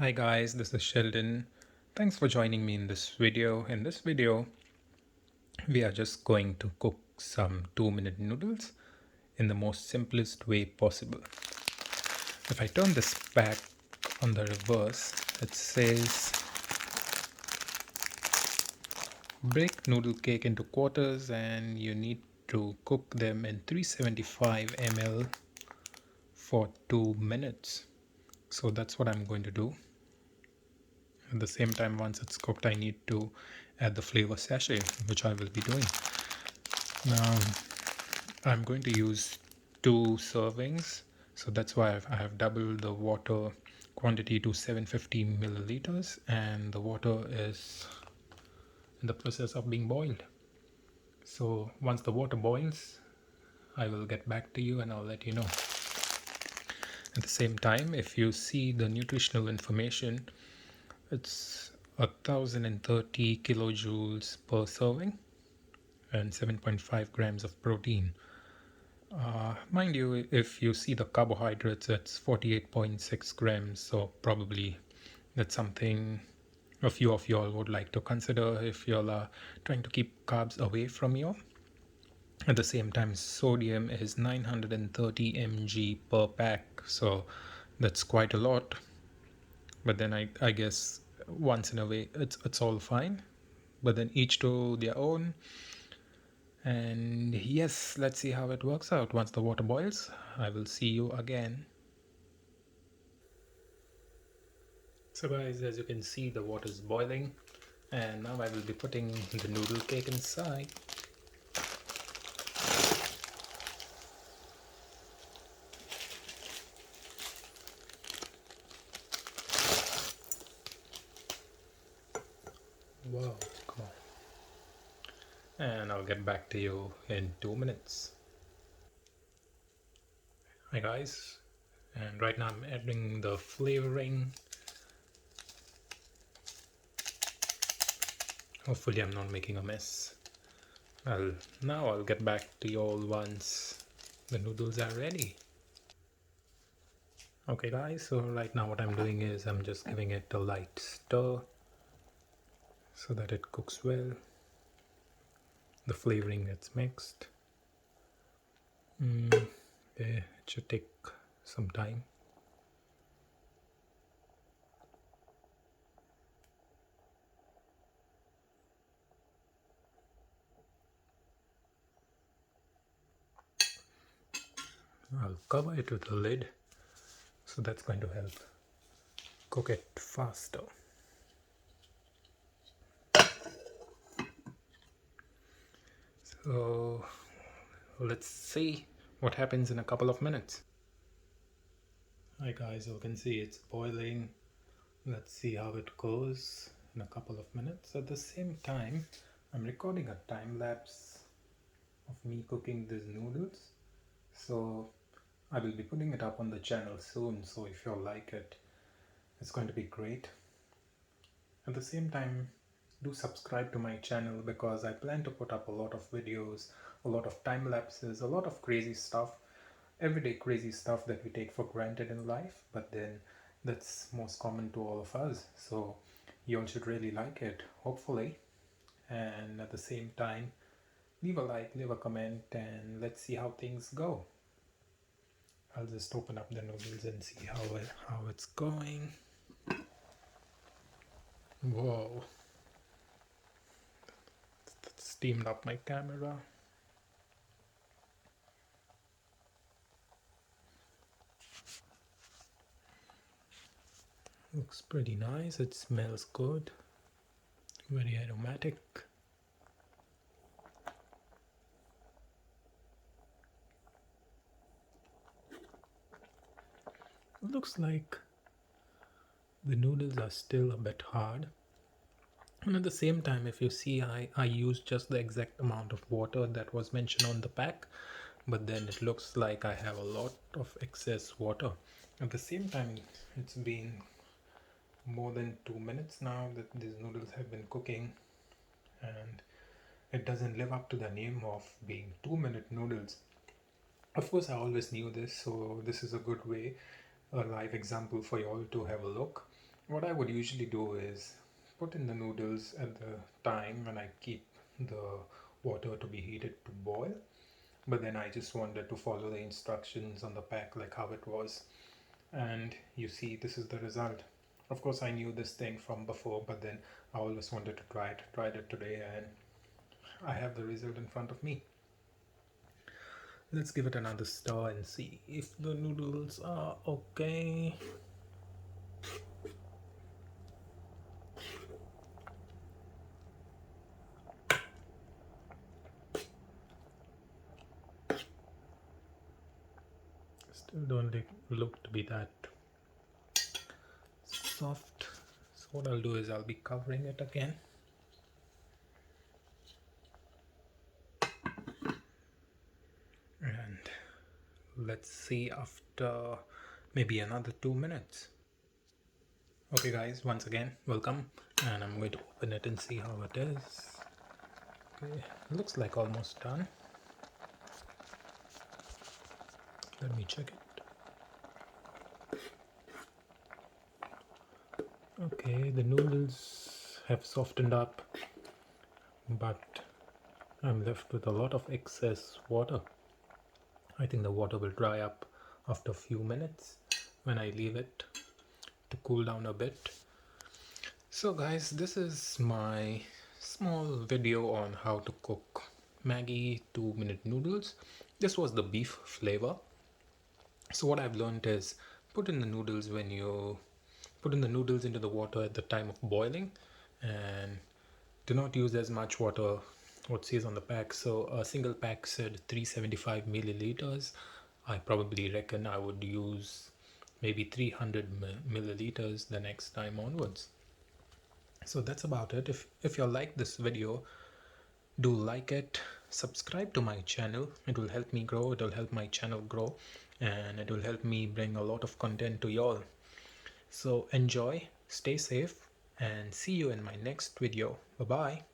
Hi guys, this is Sheldon. Thanks for joining me in this video. In this video, we are just going to cook some 2-minute noodles in the most simplest way possible. If I turn this back on the reverse, it says break noodle cake into quarters and you need to cook them in 375 ml for 2 minutes. So that's what I'm going to do. At the same time, once it's cooked, I need to add the flavor sachet, which I will be doing. Now, I'm going to use 2 servings, so that's why I have doubled the water quantity to 750 milliliters, and the water is in the process of being boiled. So once the water boils, I will get back to you and I'll let you know. At the same time, if you see the nutritional information, it's 1030 kilojoules per serving and 7.5 grams of protein. Mind you, if you see the carbohydrates, it's 48.6 grams, so probably that's something a few of y'all would like to consider if y'all are trying to keep carbs away from you. At the same time, sodium is 930 mg per pack, so that's quite a lot. But then I guess once in a way it's all fine. But then each to their own. And yes, let's see how it works out. Once the water boils, I will see you again. So guys, as you can see, the water is boiling and now I will be putting the noodle cake inside. Wow, come on. And I'll get back to you in 2 minutes. Hi guys, and right now I'm adding the flavoring. Hopefully I'm not making a mess. Now I'll get back to you all once the noodles are ready. Okay guys, so right now what I'm doing is I'm just giving it a light stir so that it cooks well. The flavoring gets mixed. It should take some time. I'll cover it with a lid, so that's going to help cook it faster. So let's see what happens in a couple of minutes. Hi guys, you can see it's boiling. Let's see how it goes in a couple of minutes. At the same time, I'm recording a time lapse of me cooking these noodles, so I will be putting it up on the channel soon. So if you like it, it's going to be great. At the same time, do subscribe to my channel because I plan to put up a lot of videos, a lot of time lapses, a lot of crazy stuff, everyday crazy stuff that we take for granted in life, but then that's most common to all of us. So you all should really like it, hopefully. And at the same time, leave a like, leave a comment, and let's see how things go. I'll just open up the noodles and see how it's going. Whoa, that steamed up my camera. Looks pretty nice. It smells good. Very aromatic. Looks like the noodles are still a bit hard. And at the same time, if you see, I used just the exact amount of water that was mentioned on the pack, but then it looks like I have a lot of excess water. At the same time, it's been more than 2 minutes now that these noodles have been cooking, and it doesn't live up to the name of being 2-minute noodles. Of course, I always knew this, so this is a good way, a live example for you all to have a look. What I would usually do is put in the noodles at the time when I keep the water to be heated to boil, but then I just wanted to follow the instructions on the pack like how it was, and you see this is the result. Of course I knew this thing from before, but then I always wanted to tried it today, and I have the result in front of me. Let's give it another stir and see if the noodles are okay. Still don't look to be that soft. So what I'll do is I'll be covering it again. And let's see after maybe another 2 minutes. Okay guys, once again welcome, and I'm going to open it and see how it is. Okay, looks like almost done. Let me check it. Okay, the noodles have softened up, but I'm left with a lot of excess water. I think the water will dry up after a few minutes when I leave it to cool down a bit. So guys, this is my small video on how to cook Maggi 2-minute noodles. This was the beef flavor. So what I've learned is put in the noodles when you put in the noodles into the water at the time of boiling, and do not use as much water what says on the pack. So a single pack said 375 milliliters. I probably reckon I would use maybe 300 milliliters the next time onwards. So that's about it. If you like this video, do like it, subscribe to my channel. It will help me grow, it will help my channel grow, and it will help me bring a lot of content to y'all. So enjoy, stay safe, and see you in my next video. Bye bye.